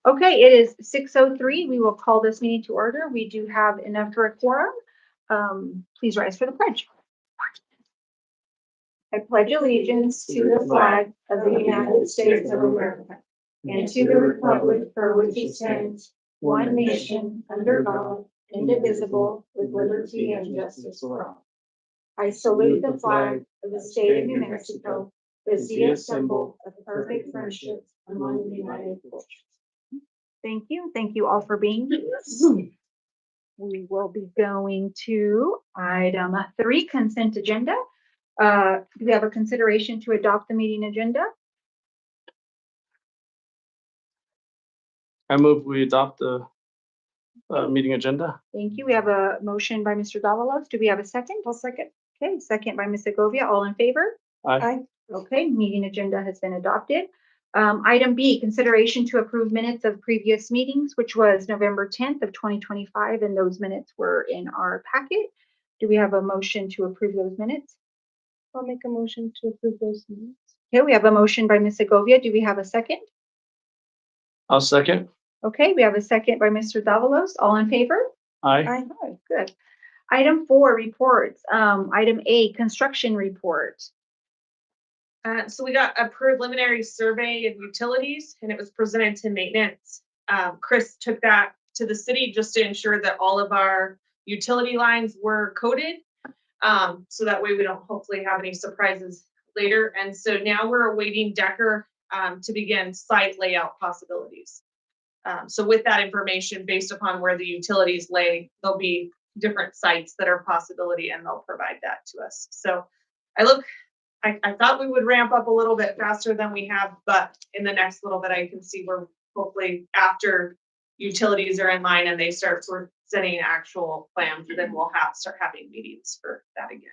Okay, it is 6:03. We will call this meeting to order. We do have enough for a quorum. Please rise for the pledge. I pledge allegiance to the flag of the United States of America and to the republic for which it stands, one nation, under God, indivisible, with liberty and justice for all. I salute the flag of the state of New Mexico, the symbol of perfect friendship among the United States. Thank you. Thank you all for being here. We will be going to item 3, consent agenda. Do we have a consideration to adopt the meeting agenda? I move we adopt the meeting agenda. Thank you. We have a motion by Mr. Davalos. Do we have a second? I'll second. Okay, second by Ms. Segovia. All in favor? Aye. Okay, meeting agenda has been adopted. Item B, consideration to approve minutes of previous meetings, which was November 10th of 2025, and those minutes were in our packet. Do we have a motion to approve those minutes? I'll make a motion to approve those minutes. Okay, we have a motion by Ms. Segovia. Do we have a second? I'll second. Okay, we have a second by Mr. Davalos. All in favor? Aye. Aye, good. Item 4, reports. Item A, construction report. So we got a preliminary survey of utilities and it was presented to maintenance. Chris took that to the city just to ensure that all of our utility lines were coded. So that way we don't hopefully have any surprises later. And so now we're awaiting Decker to begin site layout possibilities. So with that information, based upon where the utilities lay, there'll be different sites that are a possibility and they'll provide that to us. So I thought we would ramp up a little bit faster than we have, but in the next little bit, I can see where hopefully after utilities are in line and they start presenting actual plans, then we'll start having meetings for that again.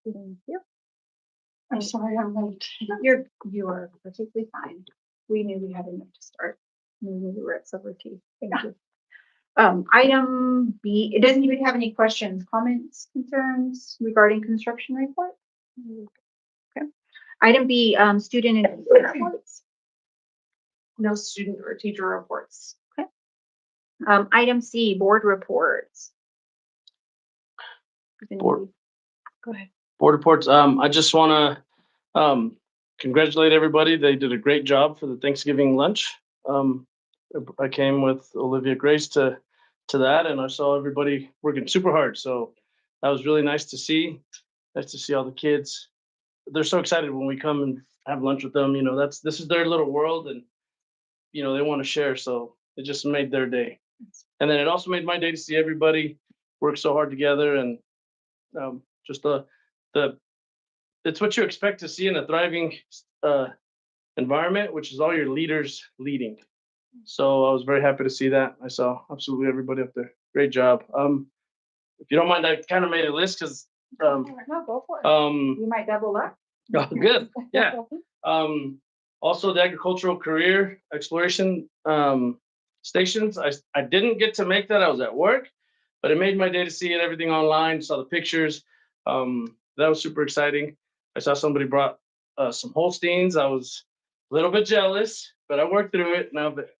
Thank you. I'm sorry, I'm late. You are perfectly fine. We knew we had enough to start. We knew we were at supper tea. Thank you. Item B, it doesn't even have any questions, comments, concerns regarding construction report. Okay. Item B, student and teacher reports. No student or teacher reports. Okay. Item C, board reports. Board. Go ahead. Board reports. I just want to congratulate everybody. They did a great job for the Thanksgiving lunch. I came with Olivia Grace to that, and I saw everybody working super hard. So that was really nice to see. Nice to see all the kids. They're so excited when we come and have lunch with them. You know, this is their little world, and you know they want to share. So it just made their day, and then it also made my day to see everybody work so hard together, and just the it's what you expect to see in a thriving environment, which is all your leaders leading. So I was very happy to see that. I saw absolutely everybody up there. Great job. If you don't mind, I kind of made a list because No, go for it. You might double up. oh, good. Yeah. Also the agricultural career exploration stations. I didn't get to make that. I was at work, but it made my day to see it, everything online, saw the pictures. That was super exciting. I saw somebody brought some Holsteins. I was a little bit jealous, but I worked through it now. But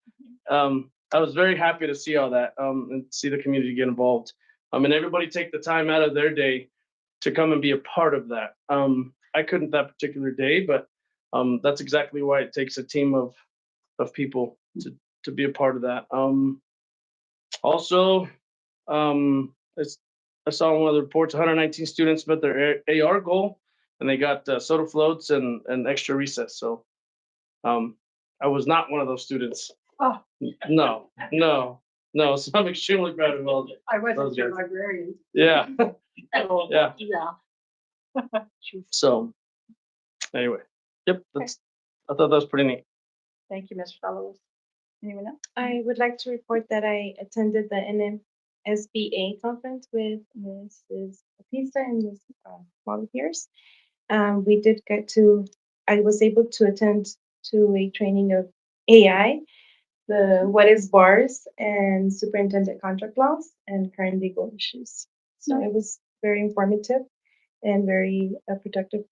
I was very happy to see all that and see the community get involved. And everybody take the time out of their day to come and be a part of that. I couldn't that particular day, but that's exactly why it takes a team of people to be a part of that. Also, I saw in one of the reports, 119 students met their AR goal, and they got soda floats and extra recess. So I was not one of those students. Oh. No. So I'm extremely proud of all. I wasn't Those your guys. librarian. Yeah. Yeah. Yeah. So anyway, yep. I thought that was pretty neat. Thank you, Mr. Fellows. Anyone else? I would like to report that I attended the NMSBA conference with Mrs. Batista and Ms. Molly Pierce. I was able to attend to a training of AI, the what is bars and superintendent contract laws and current legal issues. So it was very informative and very productive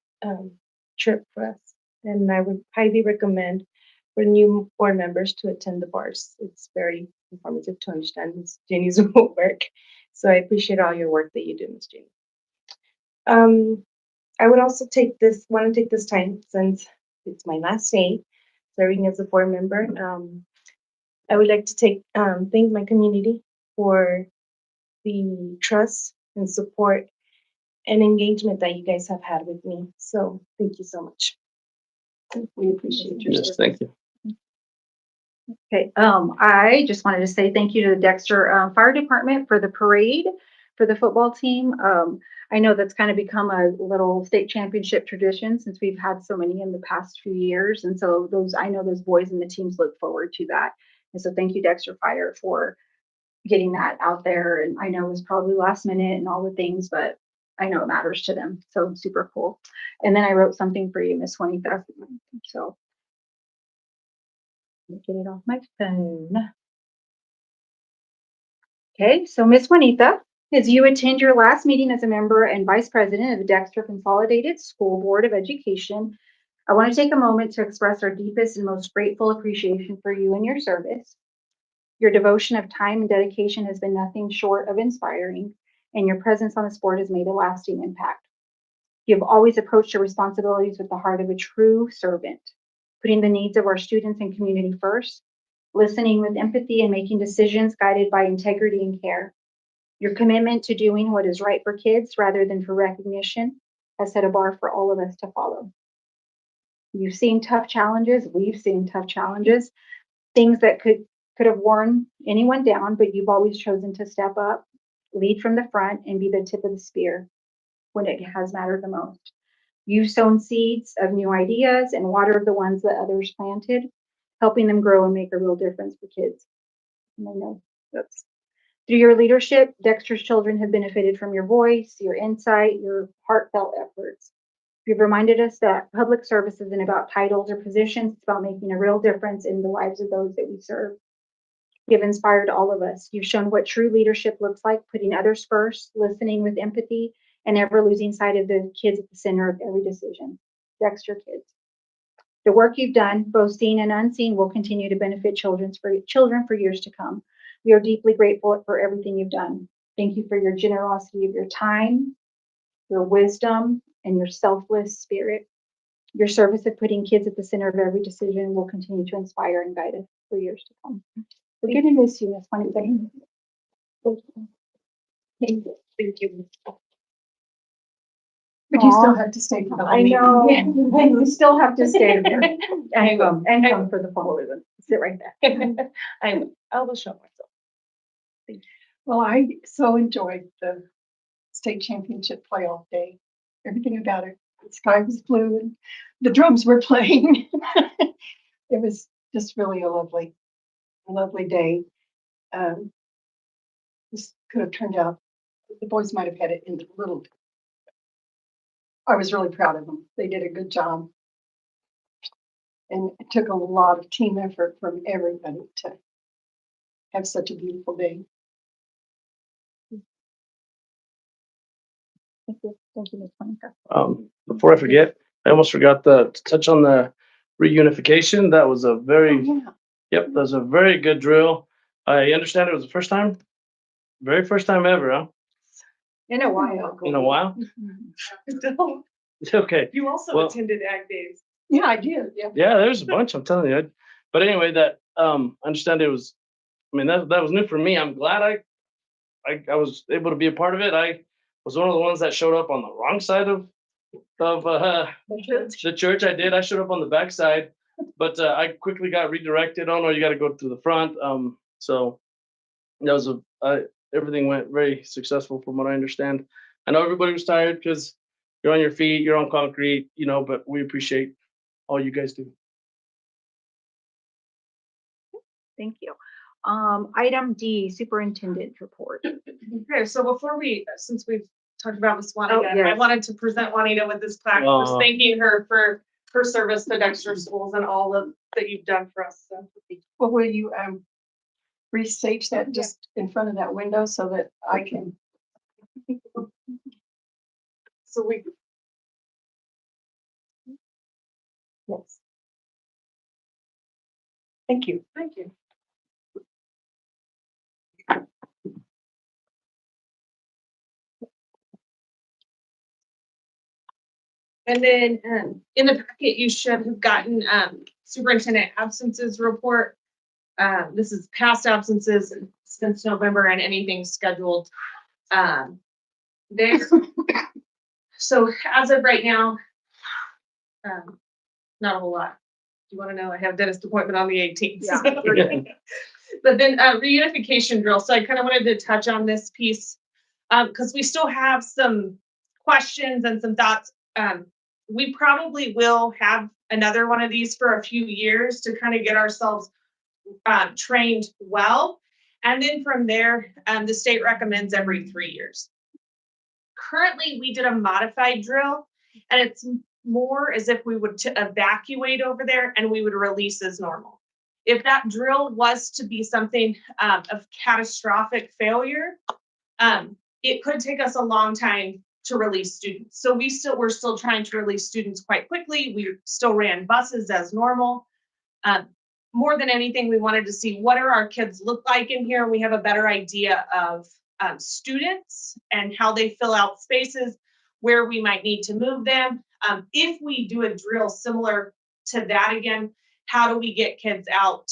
trip for us. And I would highly recommend for new board members to attend the bars. It's very informative to understand Ms. Jenny's work. So I appreciate all your work that you do, Ms. Jenny. I would also want to take this time, since it's my last day serving as a board member. I would like to thank my community for the trust and support and engagement that you guys have had with me. So thank you so much. We appreciate your Yes, service. thank you. Okay, I just wanted to say thank you to the Dexter Fire Department for the parade for the football team. I know that's kind of become a little state championship tradition since we've had so many in the past few years. And so I know those boys and the teams look forward to that. And so thank you, Dexter Fire, for getting that out there. And I know it was probably last minute and all the things, but I know it matters to them. So super cool. And then I wrote something for you, Miss Juanita. So let me get it off my phone. Okay, so Miss Juanita, as you attend your last meeting as a member and vice president of the Dexter Consolidated School Board of Education, I want to take a moment to express our deepest and most grateful appreciation for you and your service. Your devotion of time and dedication has been nothing short of inspiring, and your presence on this board has made a lasting impact. You have always approached your responsibilities with the heart of a true servant, putting the needs of our students and community first, listening with empathy and making decisions guided by integrity and care. Your commitment to doing what is right for kids rather than for recognition has set a bar for all of us to follow. You've seen tough challenges. We've seen tough challenges, things that could have worn anyone down, but you've always chosen to step up, lead from the front, and be the tip of the spear when it has mattered the most. You've sown seeds of new ideas and watered the ones that others planted, helping them grow and make a real difference for kids. And I know that's through your leadership, Dexter's children have benefited from your voice, your insight, your heartfelt efforts. You've reminded us that public service isn't about titles or positions, it's about making a real difference in the lives of those that we serve. You've inspired all of us. You've shown what true leadership looks like, putting others first, listening with empathy, and never losing sight of the kids at the center of every decision. Dexter kids. The work you've done, both seen and unseen, will continue to benefit children for years to come. We are deeply grateful for everything you've done. Thank you for your generosity of your time, your wisdom, and your selfless spirit. Your service of putting kids at the center of every decision will continue to inspire and guide us for years to come. We're going to miss you, Miss Juanita. Thank you. Thank you. But you still have to stay for the whole I meeting. know, and you still have to stay there and come for the fall. Sit right there. I will show myself. Well, I so enjoyed the state championship playoff day. Everything about it. The sky was blue and the drums were playing. It was just really a lovely day. This could have turned out, the boys might have had it in a little. I was really proud of them. They did a good job. And it took a lot of team effort from everybody to have such a beautiful day. Thank you, Ms. Juanita. Before I forget, I almost forgot to touch on the reunification. That was a very, Yeah. that was a very good drill. I understand it was the very first time ever, huh? In a while. In a while? Okay. You also Well- attended Ag Days. Yeah, I did. Yeah. Yeah, there's a bunch, I'm telling you. But anyway, that I understand it was, I mean, that was new for me. I'm glad I was able to be a part of it. I was one of the ones that showed up on the wrong side of the church. I showed up on the back side, but I quickly got redirected. Oh no, you got to go through the front. So that was everything went very successful from what I understand. I know everybody was tired because you're on your feet, you're on concrete, but we appreciate all you guys do. Thank you. Item D, superintendent report. Okay, so since we've talked about Miss Juanita, Oh, yes. I wanted to present Juanita with this plaque, Aw. just thanking her for her service to Dexter Schools and all of that you've done for us. So Well, will you restage that just in front of that window so that I can? so we Yes. Thank you. Thank you. And then in the packet, you should have gotten superintendent absences report. This is past absences since November and anything scheduled there. So as of right now, not a whole lot. Do you want to know? I have dentist appointment on the 18th. Yeah. But then reunification drill. So I kind of wanted to touch on this piece because we still have some questions and some thoughts. We probably will have another one of these for a few years to kind of get ourselves trained well. And then from there, the state recommends every 3 years. Currently, we did a modified drill, and it's more as if we would evacuate over there and we would release as normal. If that drill was to be something of catastrophic failure, it could take us a long time to release students. So we're still trying to release students quite quickly. We still ran buses as normal. More than anything, we wanted to see what are our kids look like in here. We have a better idea of students and how they fill out spaces, where we might need to move them. If we do a drill similar to that again, how do we get kids out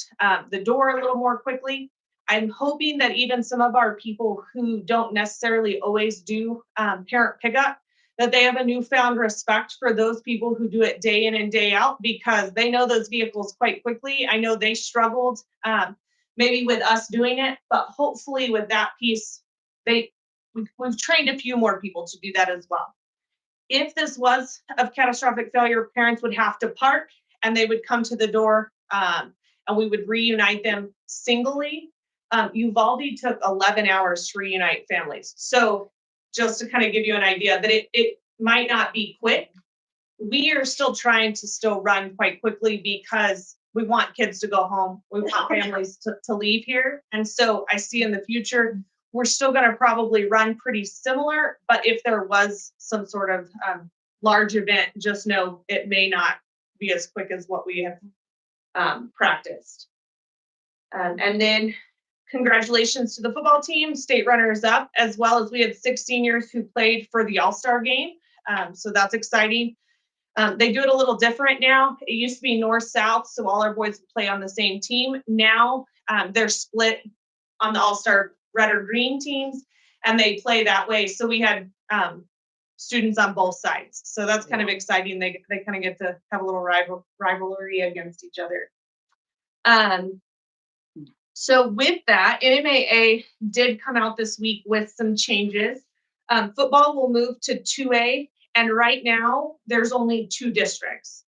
the door a little more quickly? I'm hoping that even some of our people who don't necessarily always do parent pickup, that they have a newfound respect for those people who do it day in and day out, because they know those vehicles quite quickly. I know they struggled maybe with us doing it, but hopefully with that piece, we've trained a few more people to do that as well. If this was of catastrophic failure, parents would have to park and they would come to the door and we would reunite them singly. Uvalde took 11 hours to reunite families. So just to kind of give you an idea that it might not be quick. We are still trying to still run quite quickly because we want kids to go home. We want families to leave here. And so I see in the future, we're still going to probably run pretty similar, but if there was some sort of large event, just know it may not be as quick as what we have practiced. And then congratulations to the football team, state runners up, as well as we had 6 seniors who played for the All-Star game. So that's exciting. They do it a little different now. It used to be north-south, so all our boys would play on the same team. Now they're split on the All-Star red or green teams, and they play that way. So we had students on both sides. So that's kind of exciting. They kind of get to have a little rivalry against each other. So with that, NMAA did come out this week with some changes. Football will move to 2A, and right now there's only 2 districts.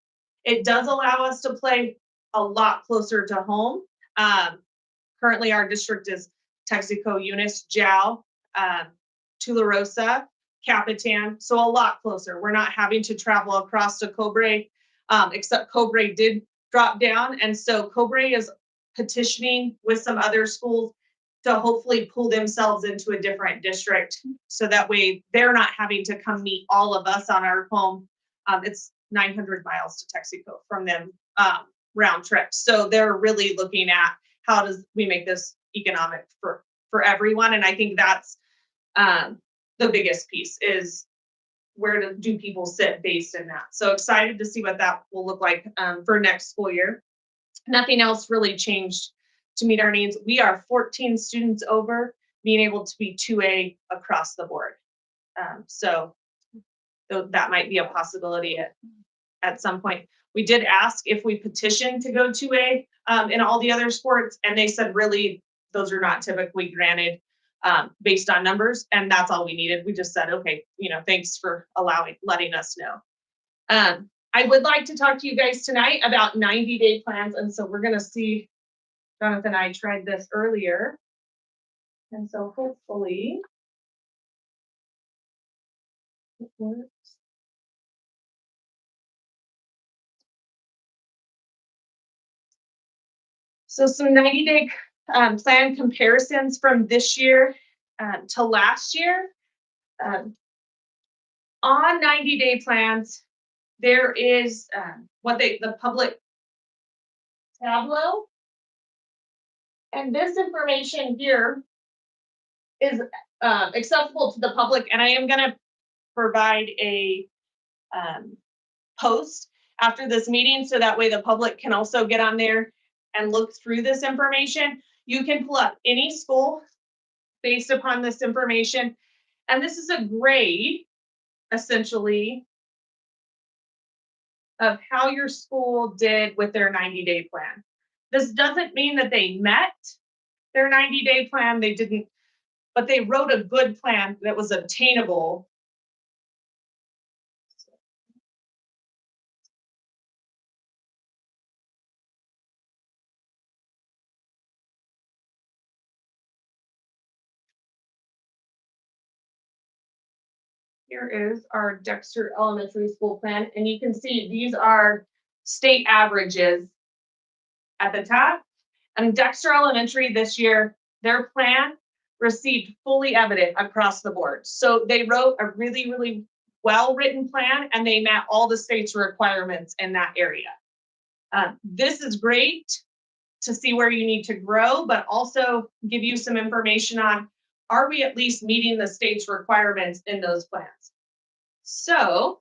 It does allow us to play a lot closer to home. Currently our district is Texaco, Eunice, Jow, Tularosa, Capitan, so a lot closer. We're not having to travel across to Cobre, except Cobre did drop down, and so Cobre is petitioning with some other schools to hopefully pull themselves into a different district, so that way they're not having to come meet all of us on our home. It's 900 miles to Texaco from them round trip, so they're really looking at how does we make this economic for everyone. And I think that's the biggest piece, is where do people sit based in that. So excited to see what that will look like for next school year. Nothing else really changed to meet our needs. We are 14 students over, being able to be 2A across the board. So that might be a possibility at some point. We did ask if we petitioned to go 2A in all the other sports, and they said really those are not typically granted based on numbers, and that's all we needed. We just said, okay, thanks for letting us know. I would like to talk to you guys tonight about 90-day plans, and so we're going to see. Jonathan and I tried this earlier, and so hopefully it works. So some 90-day plan comparisons from this year to last year. On 90-day plans, there is the public tableau. And this information here is accessible to the public, and I am gonna provide a post after this meeting, so that way the public can also get on there and look through this information. You can pull up any school based upon this information, and this is a grade, essentially, of how your school did with their 90-day plan. This doesn't mean that they met their 90-day plan, they didn't, but they wrote a good plan that was obtainable. Here is our Dexter Elementary School plan, and you can see these are state averages at the top. And Dexter Elementary this year, their plan received fully evident across the board. So they wrote a really, really well-written plan, and they met all the state's requirements in that area. This is great to see where you need to grow, but also give you some information on, are we at least meeting the state's requirements in those plans? So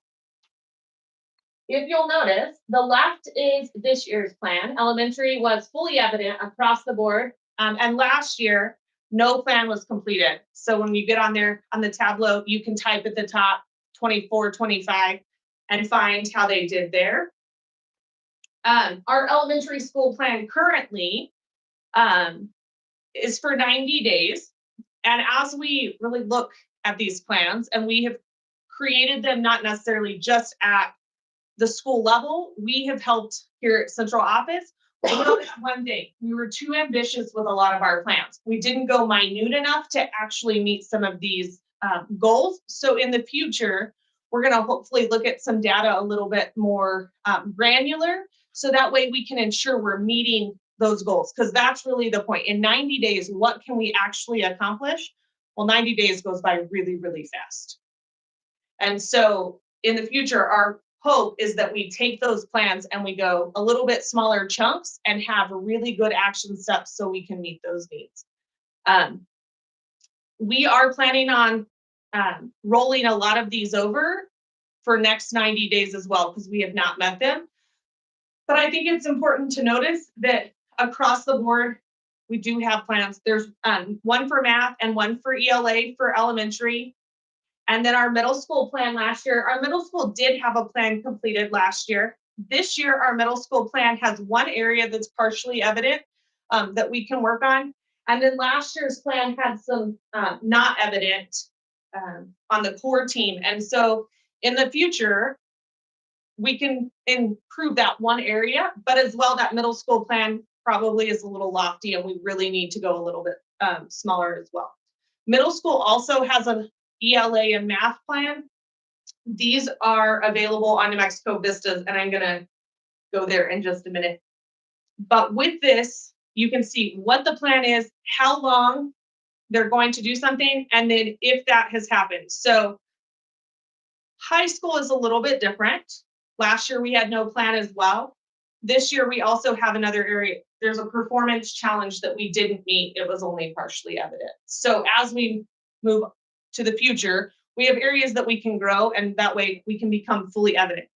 if you'll notice, the left is this year's plan. Elementary was fully evident across the board. And last year, no plan was completed. So when you get on there on the Tableau, you can type at the top 24, 25 and find how they did there. Our elementary school plan currently is for 90 days. And as we really look at these plans, and we have created them not necessarily just at the school level, we have helped here at central office. We noticed one thing, we were too ambitious with a lot of our plans. We didn't go minute enough to actually meet some of these goals. So in the future, we're gonna hopefully look at some data a little bit more granular, so that way we can ensure we're meeting those goals, because that's really the point. In 90 days, what can we actually accomplish? Well, 90 days goes by really, really fast. And so in the future, our hope is that we take those plans and we go a little bit smaller chunks and have really good action steps so we can meet those needs. We are planning on rolling a lot of these over for next 90 days as well, because we have not met them. But I think it's important to notice that across the board, we do have plans. There's one for math and one for ELA for elementary. And then our middle school plan last year, our middle school did have a plan completed last year. This year, our middle school plan has one area that's partially evident that we can work on. And then last year's plan had some not evident on the core team. And so in the future, we can improve that one area, but as well, that middle school plan probably is a little lofty, and we really need to go a little bit smaller as well. Middle school also has an ELA and math plan. These are available on New Mexico Vistas, and I'm gonna go there in just a minute. But with this, you can see what the plan is, how long they're going to do something, and then if that has happened. So high school is a little bit different. Last year we had no plan as well. This year we also have another area. There's a performance challenge that we didn't meet. It was only partially evident. So as we move to the future, we have areas that we can grow, and that way we can become fully evident.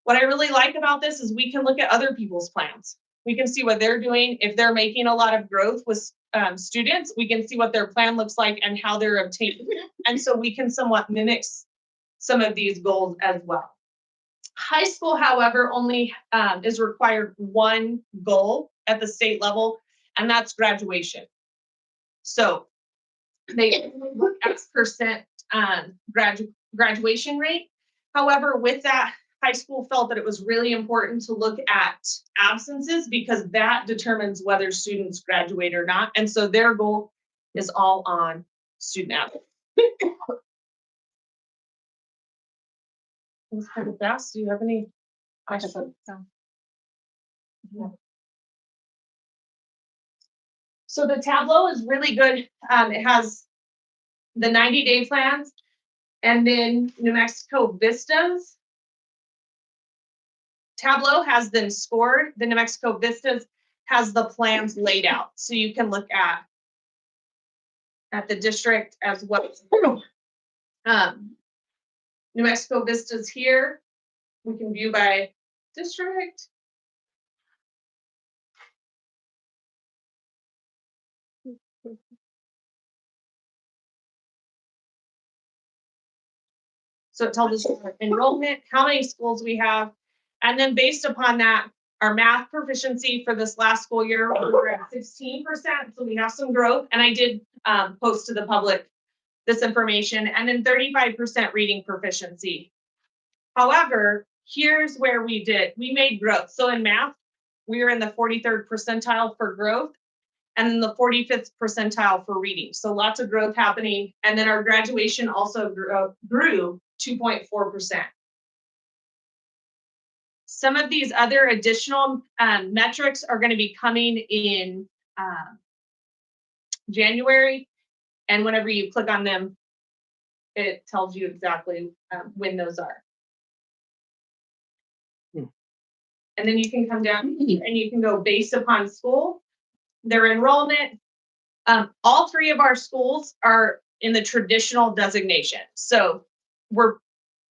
What I really like about this is we can look at other people's plans. We can see what they're doing. If they're making a lot of growth with students, we can see what their plan looks like and how they're obtaining it. And so we can somewhat mimic some of these goals as well. High school, however, only is required one goal at the state level, and that's graduation. So they look at X% graduation rate. However, with that, high school felt that it was really important to look at absences, because that determines whether students graduate or not. And so their goal is all on student absence. It was kind of fast. Do you have any questions? So the Tableau is really good. It has the 90-day plans, and then New Mexico Vistas. Tableau has them scored. The New Mexico Vistas has the plans laid out. So you can look at the district as well. New Mexico Vista's here. We can view by district. So it tells us our enrollment, how many schools we have. And then based upon that, our math proficiency for this last school year, we're at 16%. So we have some growth. And I did post to the public this information, and then 35% reading proficiency. However, here's where we made growth. So in math, we were in the 43rd percentile for growth and then the 45th percentile for reading. So lots of growth happening. And then our graduation also grew 2.4%. Some of these other additional metrics are going to be coming in January. And whenever you click on them, it tells you exactly when those are. And then you can come down and you can go based upon school, their enrollment. All three of our schools are in the traditional designation. So we're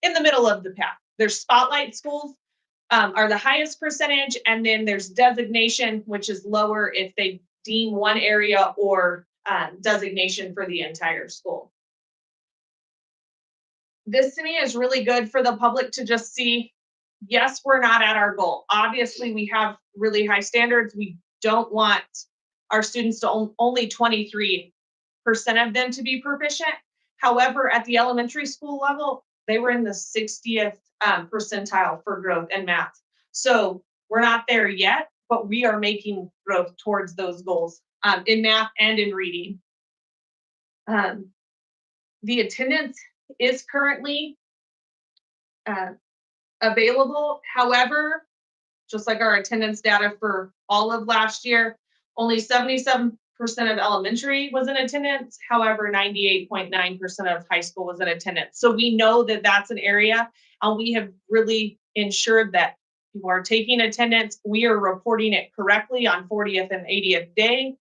in the middle of the path. There's spotlight schools are the highest percentage, and then there's designation, which is lower if they deem one area, or designation for the entire school. This to me is really good for the public to just see, yes, we're not at our goal. Obviously, we have really high standards. We don't want our students to only 23% of them to be proficient. However, at the elementary school level, they were in the 60th percentile for growth in math. So we're not there yet, but we are making growth towards those goals in math and in reading. The attendance is currently available. However, just like our attendance data for all of last year, only 77% of elementary was in attendance. However, 98.9% of high school was in attendance. So we know that that's an area, and we have really ensured that people are taking attendance. We are reporting it correctly on 40th and 80th day.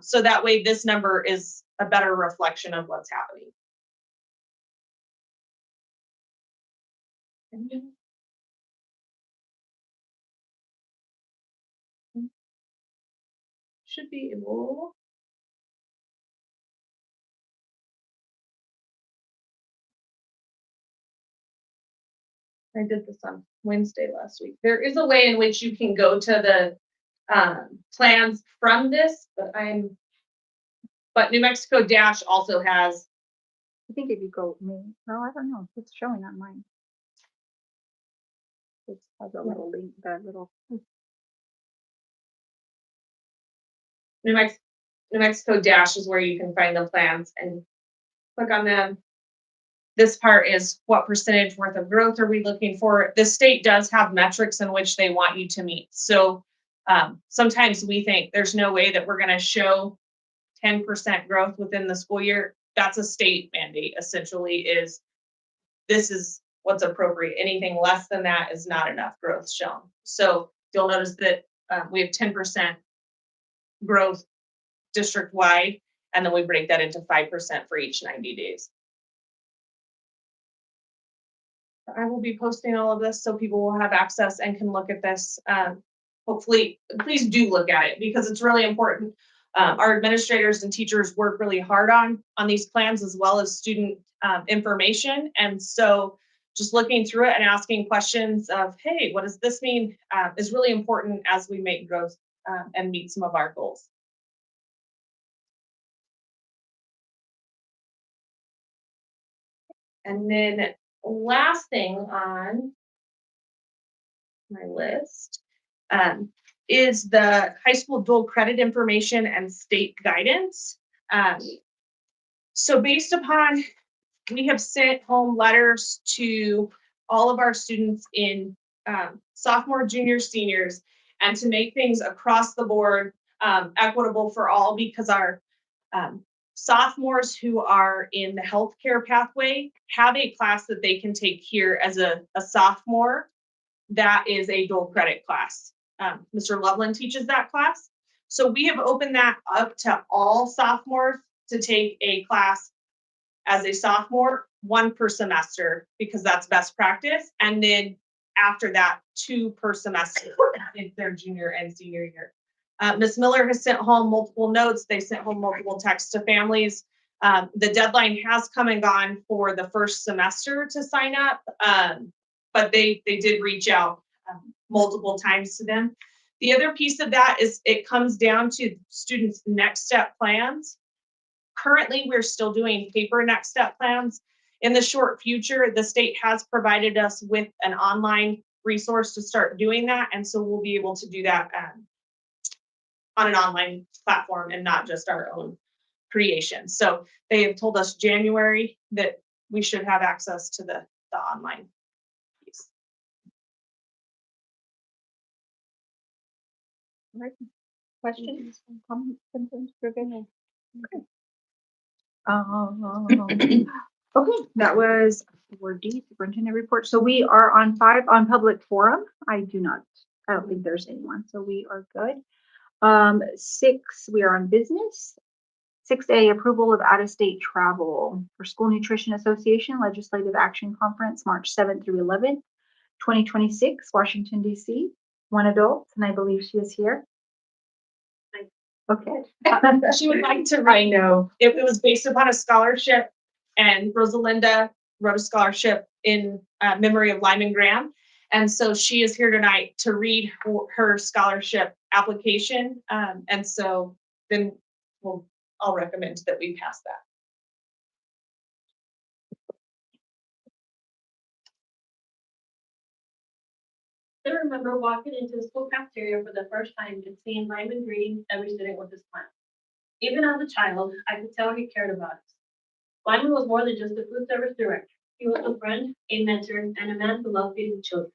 So that way this number is a better reflection of what's happening. Should be able. I did this on Wednesday last week. There is a way in which you can go to the plans from this, but New Mexico Dash also has. I think if you go, no, I don't know. It's showing on mine. It has a little link, that little. New Mexico Dash is where you can find the plans and click on them. This part is what percentage worth of growth are we looking for? The state does have metrics in which they want you to meet. So sometimes we think there's no way that we're going to show 10% growth within the school year. That's a state mandate, essentially, this is what's appropriate. Anything less than that is not enough growth shown. So you'll notice that we have 10% growth district-wide, and then we break that into 5% for each 90 days. I will be posting all of this so people will have access and can look at this. Hopefully, please do look at it because it's really important. Our administrators and teachers work really hard on these plans as well as student information. And so just looking through it and asking questions of, hey, what does this mean, is really important as we make growth and meet some of our goals. And then last thing on my list is the high school dual credit information and state guidance. So based upon, we have sent home letters to all of our students in sophomore, junior, seniors, and to make things across the board equitable for all, because our sophomores who are in the healthcare pathway have a class that they can take here as a sophomore. That is a dual credit class. Mr. Loveland teaches that class. So we have opened that up to all sophomores to take a class as a sophomore, one per semester, because that's best practice. And then after that, two per semester in their junior and senior year. Ms. Miller has sent home multiple notes. They sent home multiple texts to families. The deadline has come and gone for the first semester to sign up, but they did reach out multiple times to them. The other piece of that is it comes down to students' next step plans. Currently, we're still doing paper next step plans. In the short future, the state has provided us with an online resource to start doing that. And so we'll be able to do that on an online platform and not just our own creation. So they have told us January that we should have access to the online piece. Questions, comments, concerns, provision? Okay, that was 4D, superintendent report. So we are on 5 on public forum. I don't think there's anyone, so we are good. 6, we are on business. 6A, approval of out-of-state travel for School Nutrition Association Legislative Action Conference, March 7th through 11th, 2026, Washington, D.C. 1 adult, and I believe she is here. Okay. She would like to I read. know. It was based upon a scholarship, and Rosalinda wrote a scholarship in memory of Lyman Graham. And so she is here tonight to read her scholarship application. And so then I'll recommend that we pass that. I remember walking into the school cafeteria for the first time and seeing Lyman greeting every student with a smile. Even as a child, I could tell he cared about us. Lyman was more than just a food service director. He was a friend, a mentor, and a man who loved feeding children.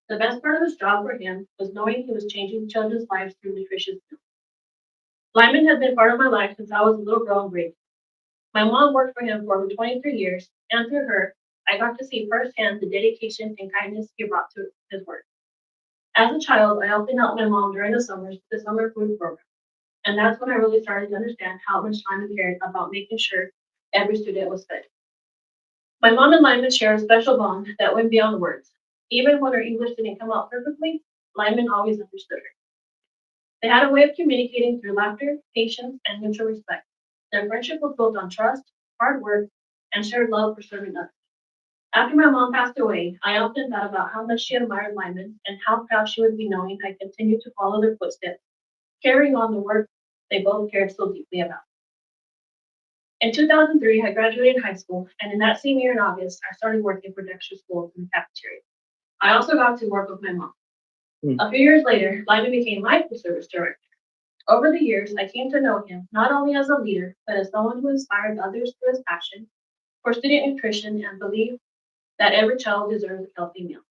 The best part of his job for him was knowing he was changing children's lives through nutritious meals. Lyman has been part of my life since I was a little girl in grade. My mom worked for him for over 23 years, and through her, I got to see firsthand the dedication and kindness he brought to his work. As a child, I often helped my mom during the summers with the summer food program. And that's when I really started to understand how much Lyman cared about making sure every student was fed. My mom and Lyman share a special bond that went beyond words. Even when her English didn't come out perfectly, Lyman always understood her. They had a way of communicating through laughter, patience, and mutual respect. Their friendship was built on trust, hard work, and shared love for serving others. After my mom passed away, I often thought about how much she admired Lyman and how proud she would be knowing I continued to follow their footsteps, carrying on the work they both cared so deeply about. In 2003, I graduated high school, and in that same year in August, I started working for Dexter Schools in the cafeteria. I also got to work with my mom. A few years later, Lyman became my food service director. Over the years, I came to know him not only as a leader, but as someone who inspired others through his passion for student nutrition and believed that every child deserves a healthy meal.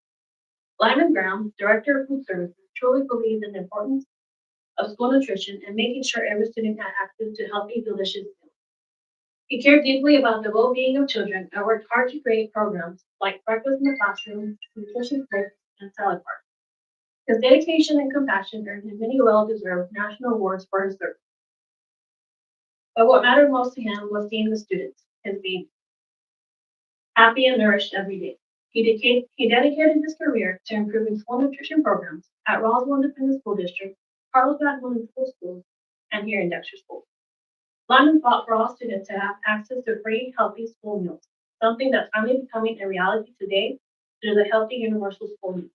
Lyman Graham, Director of Food Services, truly believed in the importance of school nutrition and making sure every student had access to healthy, delicious meals. He cared deeply about the well-being of children and worked hard to create programs like breakfast in the classroom, nutritious breaks, and salad bars. His dedication and compassion earned him many well-deserved national awards for his service. But what mattered most to him was seeing the students, his babies, happy and nourished every day. He dedicated his career to improving school nutrition programs at Roswell Independent School District, Carlsbad Municipal Schools, and here in Dexter Schools. Lyman fought for all students to have access to free, healthy school meals, something that's finally becoming a reality today through the Healthy Universal School Meal.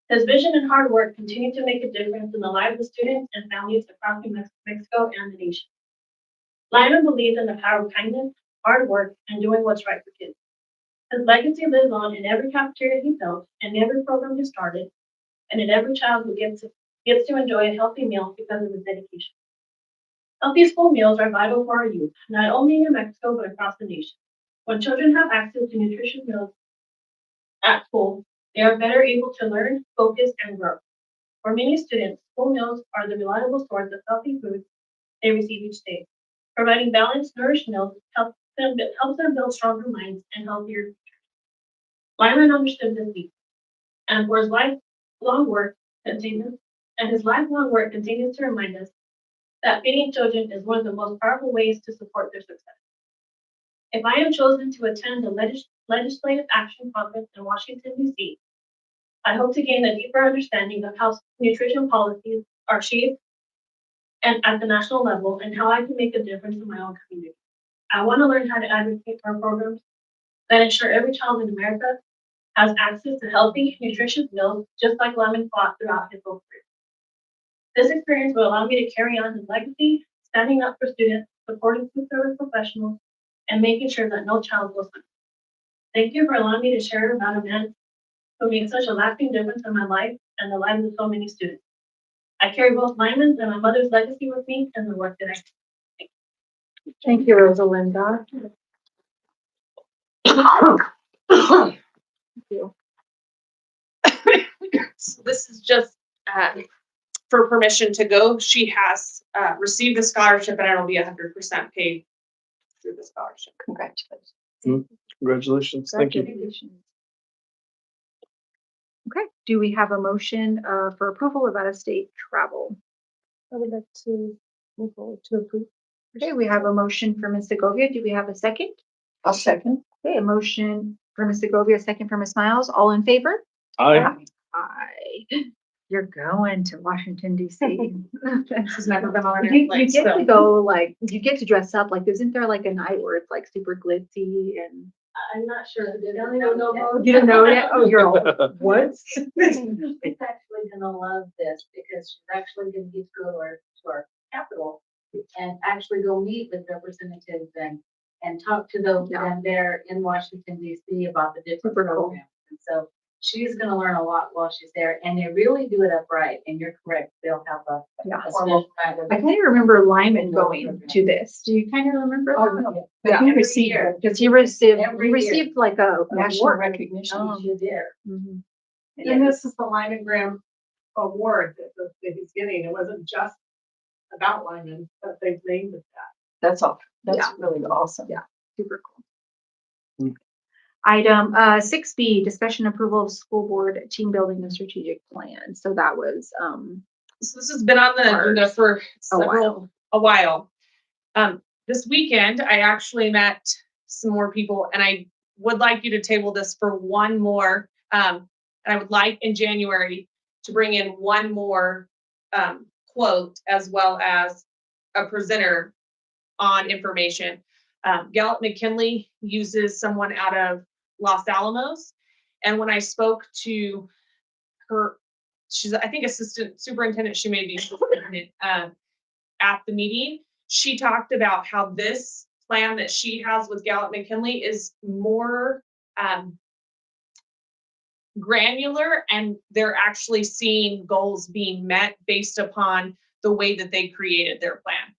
His vision and hard work continue to make a difference in the lives of students and families across New Mexico and the nation. Lyman believed in the power of kindness, hard work, and doing what's right for kids. His legacy lives on in every cafeteria he built, in every program he started, and in every child who gets to enjoy a healthy meal because of his dedication. Healthy school meals are vital for our youth, not only in New Mexico, but across the nation. When children have access to nutritious meals at school, they are better able to learn, focus, and grow. For many students, school meals are the reliable source of healthy foods they receive each day. Providing balanced, nourished meals helps them build stronger minds and healthier futures. Lyman understood this deeply, and for his lifelong work, continues and his lifelong work continues to remind us that feeding children is one of the most powerful ways to support their success. If I am chosen to attend the Legislative Action Conference in Washington, D.C., I hope to gain a deeper understanding of how nutrition policies are shaped and at the national level and how I can make a difference in my own community. I want to learn how to advocate for programs that ensure every child in America has access to healthy, nutritious meals, just like Lemon fought throughout his whole career. This experience will allow me to carry on his legacy, standing up for students, supporting food service professionals, and making sure that no child goes hungry. Thank you for allowing me to share about a man who made such a lasting difference in my life and the lives of so many students. I carry both Lyman's and my mother's legacy with me and the work that I do. Thank you, Rosalinda. Thank you. So this is just for permission to go. She has received the scholarship and it'll be 100% paid through the scholarship. Congratulations. Congratulations. Thank you. Congratulations. Okay, do we have a motion for approval of out-of-state travel? I would like to move forward to approve. Okay, we have a motion for Ms. Segovia. Do we have a second? I'll second. Okay, a motion for Ms. Segovia, a second for Ms. Miles. All in favor? Aye. Aye. You're going to Washington DC. She's never been on an You airplane, get so. to go, like, you get to dress up, like, isn't there like a night where it's like super glitzy and? I'm not sure. I don't even know. You don't know yet? Oh, you're all, what? It's actually gonna love this because she's actually gonna get to go to our capital and actually go meet with representatives and talk to those Yeah. down there in Washington DC about the different Super cool. programs. And so she's gonna learn a lot while she's there, and they really do it upright, and you're correct, they'll have a Yeah. formal kind of. I kind of remember Lyman going to this. Do you kind of remember? Oh, that? yeah. Yeah. He Every received year. Because he received, Every he year. received like a national award. recognition. She did. Mhm. And this is the Lyman Graham Award that he's getting. It wasn't just about Lyman, but they've named it that. That's all. That's Yeah. really awesome. Yeah. Super cool. Mm. Item 6B, discussion approval of school board team building and strategic plan. So that was, So this has been on the agenda for a while. This weekend, I actually met some more people and I would like you to table this for one more. And I would like in January to bring in one more quote as well as a presenter on information. Gallup McKinley uses someone out of Los Alamos. And when I spoke to her, she's, I think, assistant superintendent, she may be superintendent, at the meeting, she talked about how this plan that she has with Gallup McKinley is more granular, and they're actually seeing goals being met based upon the way that they created their plan.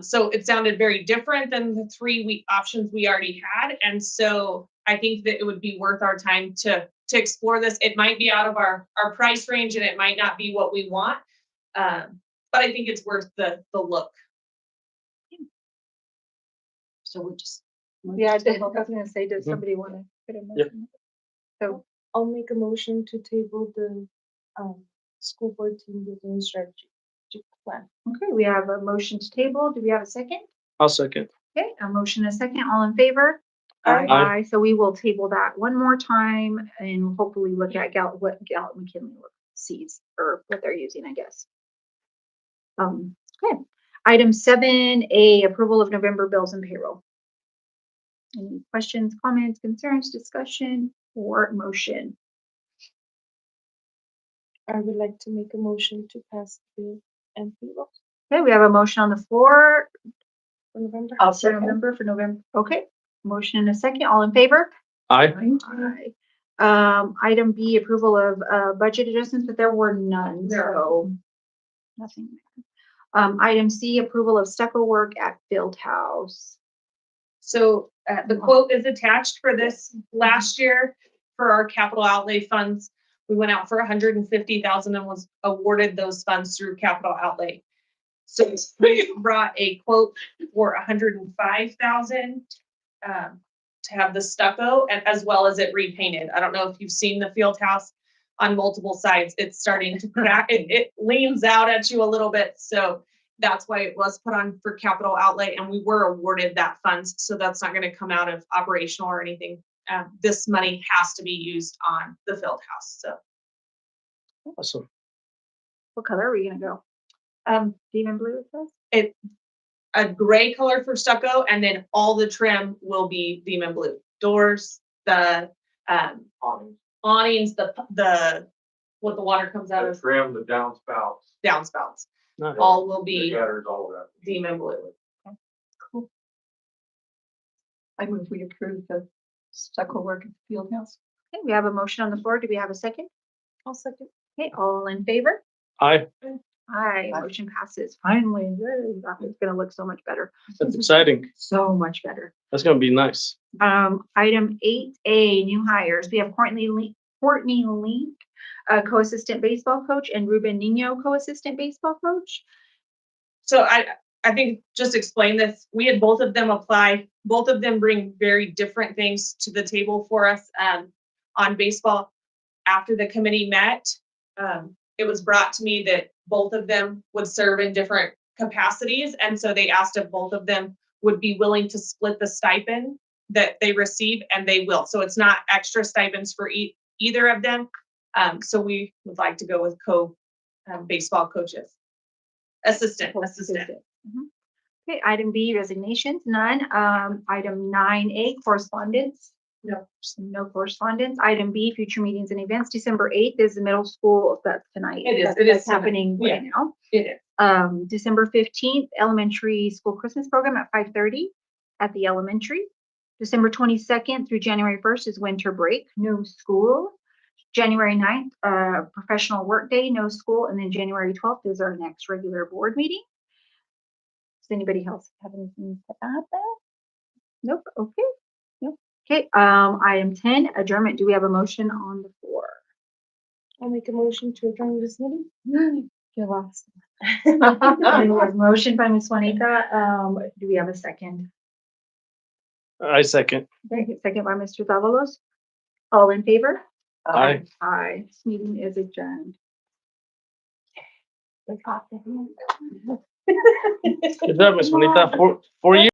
So it sounded very different than the 3 options we already had. And so I think that it would be worth our time to explore this. It might be out of our price range and it might not be what we want. But I think it's worth the look. So we just. yeah, I was gonna say, does somebody want to put a motion? So, I'll make a motion to table the school board team building strategy plan. okay, we have a motion to table. Do we have a second? I'll second. Okay, a motion, a second, all in favor? Aye. So we will table that one more time and hopefully look at what Gallup McKinley sees or what they're using, I guess. Okay. Item 7A, approval of November bills and payroll. Any questions, comments, concerns, discussion, or motion? I would like to make a motion to pass the and payroll Okay, we have a motion on the floor for November. I'll for second. November. Okay, motion and a second, all in favor? Aye. Aye. Item B, approval of budget adjustments, but there were none, so nothing there. Item C, approval of stucco work at Field House. So the quote is attached for this last year for our capital outlay funds. We went out for 150,000 and was awarded those funds through capital outlay. So we brought a quote for 105,000 to have the stucco and as well as it repainted. I don't know if you've seen the field house on multiple sides. It's starting to crack. It leans out at you a little bit. So that's why it was put on for capital outlay, and we were awarded that funds. So that's not going to come out of operational or anything. This money has to be used on the field house. So Awesome. What color are we gonna go? Demon blue, it says? a gray color for stucco, and then all the trim will be demon blue. Doors, the awnings, the what the water comes out The of, trim, the downspouts, downspouts, Nice. all will the be gutters, all of that. demon blue. I move we approve the stucco work at the field house. Okay, we have a motion on the floor. Do we have a second? I'll second. Okay, all in favor? Aye, Aye, motion passes. Finally, yay, that is gonna look so much better. that's exciting. So much better. That's gonna be nice. Item 8A, new hires. We have Courtney Link, co-assistant baseball coach, and Ruben Nino, co-assistant baseball coach. So I think just explain this. We had both of them apply. Both of them bring very different things to the table for us on baseball. After the committee met, it was brought to me that both of them would serve in different capacities. And so they asked if both of them would be willing to split the stipend that they receive, and they will. So it's not extra stipends for either of them. So we would like to go with baseball coaches. Assistant. Mhm. Okay, item B, resignations, none. Item 9A, correspondence. No correspondence. Item B, future meetings and events. December 8th is the middle school. That's tonight. It is. That's- It is that's happening tonight. right now. It is. December 15th, elementary school Christmas program at 5:30 at the elementary. December 22nd through January 1st is winter break, no school. January 9th, professional work day, no school. And then January 12th is our next regular board meeting. Does anybody else have anything to add there? Nope, okay. Nope. Okay, item 10, adjournment. Do we have a motion on the floor? I'll make a motion to adjourn this meeting. You're lost. Motion by Ms. Juanita. Do we have a second? I second. Okay, second by Mr. Davalos. All in favor? Aye. Aye. This meeting is adjourned. Good job, Ms. Juanita. 4 years.